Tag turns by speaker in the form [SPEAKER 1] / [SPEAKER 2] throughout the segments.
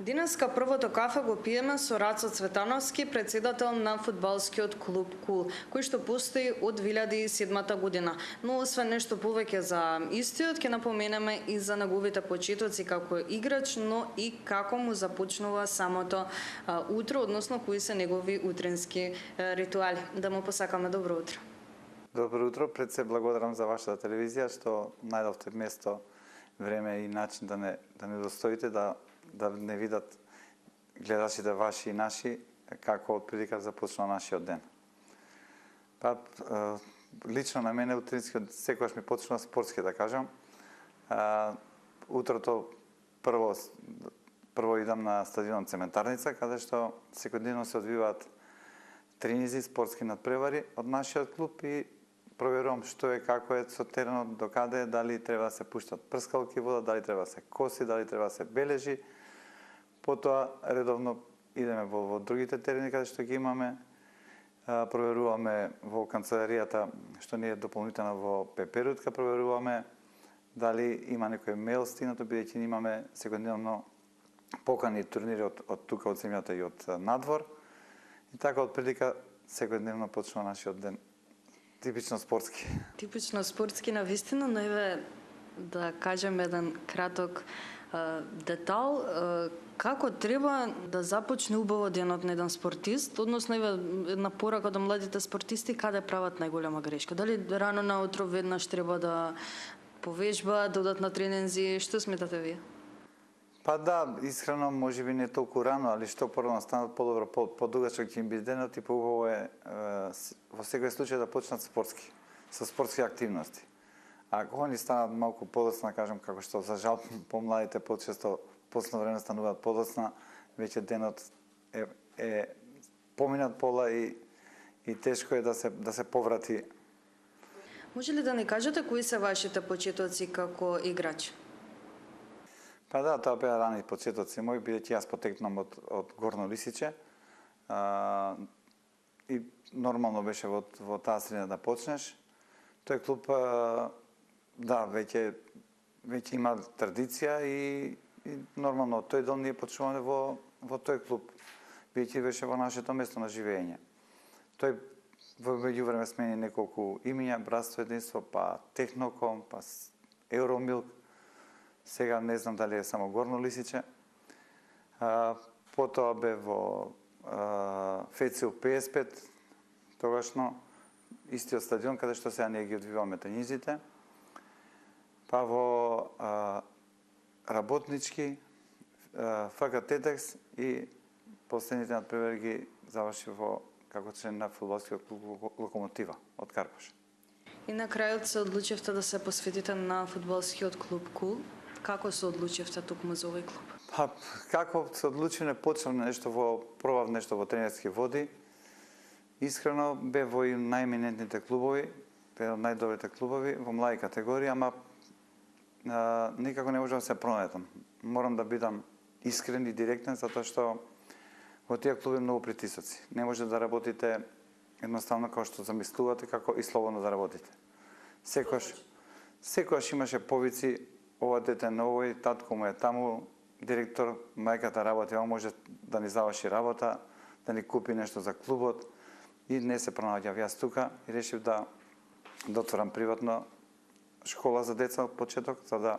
[SPEAKER 1] Денеска првото кафе го пиеме со Рацо Цветановски, председател на фудбалскиот клуб Кул, кој што постои од 2007 година. Но освен нешто повеќе за истиот, ќе напоменеме и за неговите почетоци како играч, но и како му започнува самото утро, односно кои се негови утрински ритуали. Да му посакаме добро утро.
[SPEAKER 2] Добро утро, пред се благодарам за вашата телевизија што најдовте место, време и начин да не достоите, да не видат гледачите ваши и наши како отприлика започна нашиот ден. Па лично на мене утринскиот секогаш ми почнува спортски, да кажам. Утрото прво идам на стадион Цементарница, каде што секојдневно се одвиваат тренизи, спортски надпревари од нашиот клуб и проверувам што е, како е со теренот, докаде е, дали треба да се пуштат прскалки вода, дали треба да се коси, дали треба да се бележи. Потоа редовно идеме во другите терени каде што ги имаме. Проверуваме во канцеларијата што не е дополнително во Пеперутка, проверуваме дали има некој мейл стигнато, бидејќи имаме секојдневно покани турнири од тука, од земјата и од надвор. И така отприлика секојдневно почнува нашиот ден. Типично спортски.
[SPEAKER 1] Типично спортски навистина, но еве да кажем еден краток детал, како треба да започне убаво денот на еден спортист, односно еве една порака до младите спортисти каде прават најголема грешка. Дали рано наутро веднаш треба да повежбаат, да одат на тренинзи, што сметате вие?
[SPEAKER 2] Па да, искрено можеби не толку рано, али што порано станат подобро, подугачок ќе им биде денот и поубаво е во секој случај да почнат спортски, со спортски активности. Ако они станат малку подоцна, кажам, како што за жал помладите почесто последно време стануваат подоцна, веќе денот е поминат пола и тешко е да се поврати.
[SPEAKER 1] Може ли да ни кажете кои се вашите почетоци како играч?
[SPEAKER 2] Па да, тоа беа рани почетоци мои, бидејќи јас потекнам од Горно Лисиче. И нормално беше во таа средина да почнеш. Тој клуб, да, веќе има традиција и нормално тој дом ние почнуваме во тој клуб, бидејќи беше во нашето место на живење. Тој во меѓувреме смени неколку имиња, Братство единство, па Техноком, па Евромилк. Сега не знам дали е само Горно Лисиче. Потоа бе во ФЦУ 55, тогашно истиот стадион каде што сега ние ги одвиваме тренизите. Па во Работнички, ФК Тетекс и последните надпревари ги заврши како член на фудбалскиот клуб Локомотива од Карпаш.
[SPEAKER 1] И на крајот се одлучивте да се посветите на фудбалскиот клуб Кул. Како се одлучивте токму за овој клуб?
[SPEAKER 2] Па, како се одлучивме, почнав пробав нешто во тренерски води. Искрено бе во и најеминентните клубови, бе од најдобрите клубови во млади категории, ама никако не можам да се пронајдам. Морам да бидам искрен и директен, затоа што во тие клуби многу притисоци. Не може да работите едноставно како што замислувате, како и слободно да работите. Секогаш имаше повици, ова дете на овој, татко му е таму, директор, мајката работи, ова може да ни заврши работа, да ни купи нешто за клубот и не се пронаѓав јас тука и решив да отворам приватно школа за деца од почеток, за да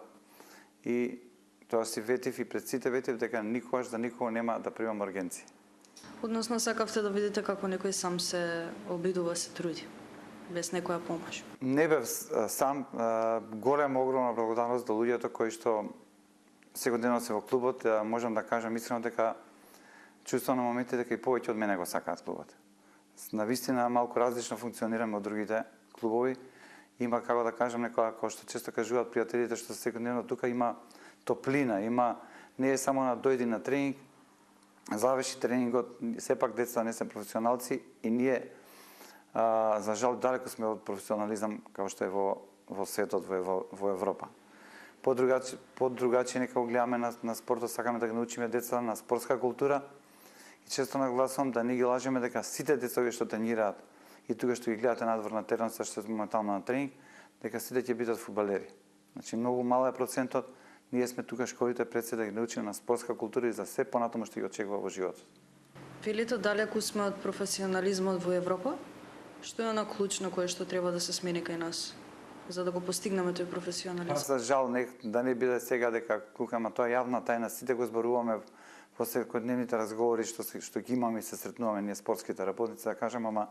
[SPEAKER 2] и тоа си ветив и пред сите ветив дека никогаш за никого нема да примам ургенција.
[SPEAKER 1] Односно сакавте да видите како некој сам се обидува, се труди, без некоја помош?
[SPEAKER 2] Не бев сам, огромна благодарност до луѓето кои што секојдневно се во клубот, можам да кажам искрено дека чувствувам на моменти дека и повеќе од мене го сакаат клубот. Навистина малку различно функционираме од другите клубови. Има, како да кажам, некоја кој што често кажуваат пријателите што се секојдневно тука, има топлина, не е само на дојди на тренинг, заврши тренингот, сепак децата не се професионалци и ние за жал далеко сме од професионализам како што е во светот, во Европа. Подругачи некако гледаме на спортот, сакаме да ги научиме децата на спортска култура и често нагласувам да не ги лажеме дека сите деца што тренираат и тука што ги гледате надвор на теренот, што е моментално на тренинг, дека сите ќе бидат фудбалери. Значи многу мал е процентот, Ние сме тука школите пред се да ги научиме на спортска култура и за се понатаму што ги очекува во животот.
[SPEAKER 1] Велите далеку сме од професионализмот во Европа? Што е она клучно кое што треба да се смени кај нас за да го постигнеме тој професионализм?
[SPEAKER 2] За жал да не биде сега дека кукама тоа јавна тајна, сите го зборуваме во секојдневните разговори што ги имаме и се сретнуваме ние спортските работници, да кажам, ама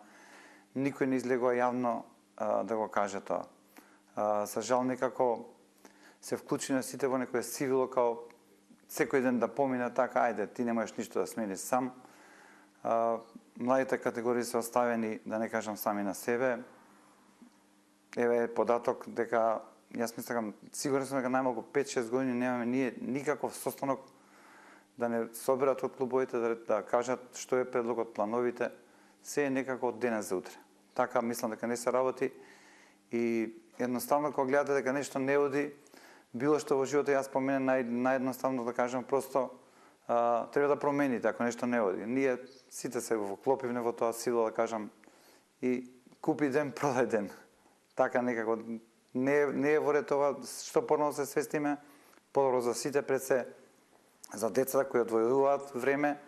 [SPEAKER 2] никој не излегува јавно да го каже тоа. За жал некако се вклучи на сите во некој сивило, као секој ден да помине така, ајде, ти не можеш ништо да смениш сам. Младите категории се оставени, да не кажам, сами на себе. Еве податок дека, јас мислам, сигурен сум дека најмалку 5-6 години немаме ние никаков состанок да не соберат од клубовите, да кажат што е предлогот, плановите, се е некако од денес за утре. Така мислам дека не се работи и едноставно кога гледате дека нешто не оди, било што во животот, јас споменам наједноставно да кажам, просто треба да промените ако нешто не оди. Ние сите се вклопивме во тоа сило, да кажам, и купи ден, продај ден. Така некако не е во ред това, што порано се свестиме, подобро за сите пред се, за децата кои одвојуваат време,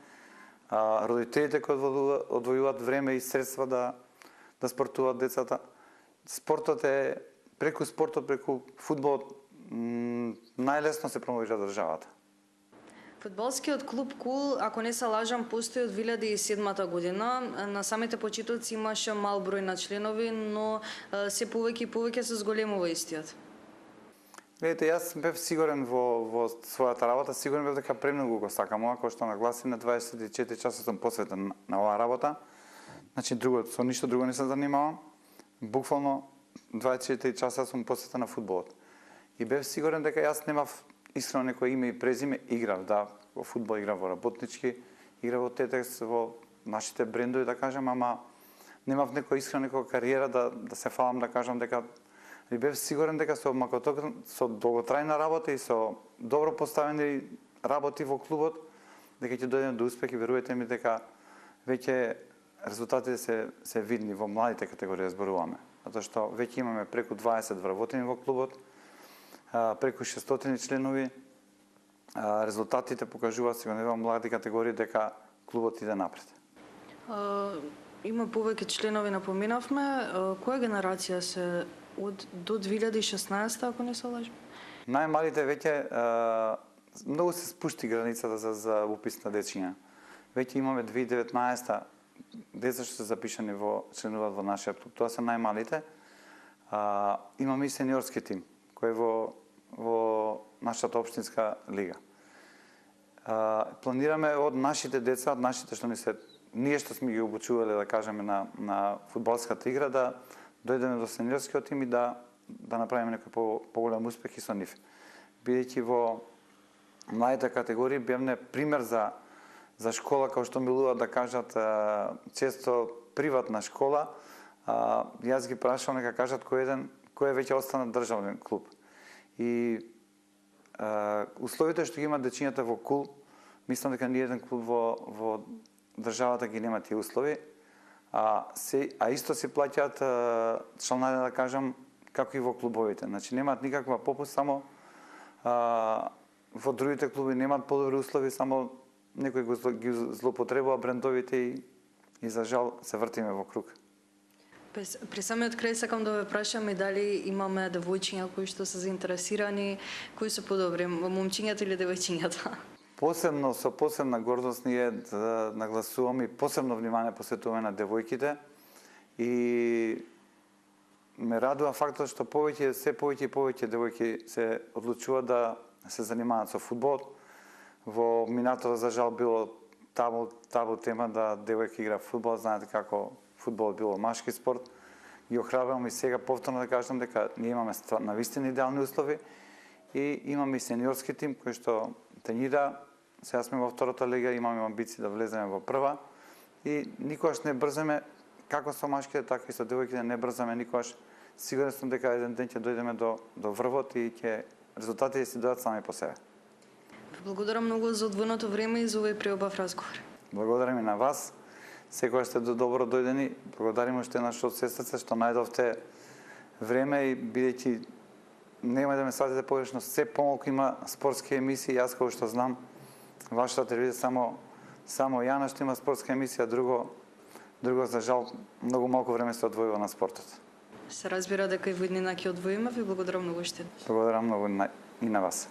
[SPEAKER 2] родителите кои одвојуваат време и средства да спортуваат децата. Спортот е, преку спортот, преку фудбалот, најлесно се промовира државата.
[SPEAKER 1] Фудбалскиот клуб Кул, ако не се лажам, постои од 2007 година. На самите почетоци имаше мал број на членови, но се повеќе и повеќе се зголемува истиот.
[SPEAKER 2] Гледайте, јас бев сигурен во својата работа, сигурен бев дека премногу го сакам ова, кој што нагласи, на 24 часа сум посветен на оваа работа. Значи, со ништо друго не се занимавам. Буквално 24 часа сум посветен на фудбалот. И бев сигурен дека јас немав искрено некој име и презиме, играв, да, во фудбал играв во работнички, играв во Тетекс, во нашите брендови, да кажам, ама немав некој искрено некоја кариера да се фалам, да кажам дека и бев сигурен дека со долготрајна работа и со добро поставени работи во клубот, дека ќе дојдеме до успех и верувајте ми дека веќе резултатите се видни во младите категории, зборуваме. Затоа што веќе имаме преку 20 вработени во клубот, преку 600 членови, резултатите покажуваат сега во млади категории дека клубот иде напред.
[SPEAKER 1] Има повеќе членови, напоминавме. Која генерација се до 2016, ако не се лажам?
[SPEAKER 2] Најмалите веќе многу се спушти границата за упис на дечиња. Веќе имаме 2019 деца што се запишани членуваат во нашиот клуб. Тоа се најмалите. Имаме и сениорски тим кој во нашата општинска лига. Планираме од нашите деца, од нашите што ние што сме ги обучувале, да кажеме, на фудбалската игра, да дојдеме до сениорскиот тим и да направиме некој поголем успех и со нив. Бидејќи во младите категории бевме пример за школа, како што милуваат да кажат често приватна школа. Јас ги прашувам нека кажат кој е веќе останат државен клуб. И условите што ги имат дечињата во Кул, мислам дека ни еден клуб во државата ги нема тие услови, а исто се плаќаат членари, да кажам, како и во клубовите. Значи немаат никаква попуст, само во другите клуби немаат подобри услови, само некој ги злоупотребува брендовите и за жал се вртиме во круг.
[SPEAKER 1] При самиот крај сакам да ве прашам и дали имаме девојчиња кои што се заинтересирани, кои се подобри, момчињата или девојчињата?
[SPEAKER 2] Посебно, со посебна гордост ние нагласуваме и посебно внимание посветуваме на девојките и ме радува фактот што се повеќе и повеќе девојки се одлучуваат да се занимаваат со фудбал. Во минатото за жал било табу тема да девојки игра фудбал, знаете како фудбал било машки спорт. Ги охрабрувам и сега повторно да кажам дека ние имаме навистина идеални услови и имаме и сениорски тим кој што тренира. Сега сме во втората лига, имаме амбиции да влеземе во прва и никогаш не брзаме, како со машките, така и со девојките не брзаме никогаш. Сигурен сум дека еден ден ќе дојдеме до врвот и резултатите ќе дојдат сами по себе.
[SPEAKER 1] Благодарам многу за одвоеното време и за овој преубав разговор.
[SPEAKER 2] Благодарам и на вас. Секогаш сте добро дојдени. Благодарим уште еднаш од сестрица што најдовте време и бидејќи нема да ме сватите погрешно, се помалку има спортски емисии, јас кој што знам, вашата телевизија само Јана што има спортска емисија, друго за жал многу малку време се одвојува на спортот.
[SPEAKER 1] Се разбира дека и во иднина ќе одвоиме, ви благодарам многу уште.
[SPEAKER 2] Благодарам многу и на вас.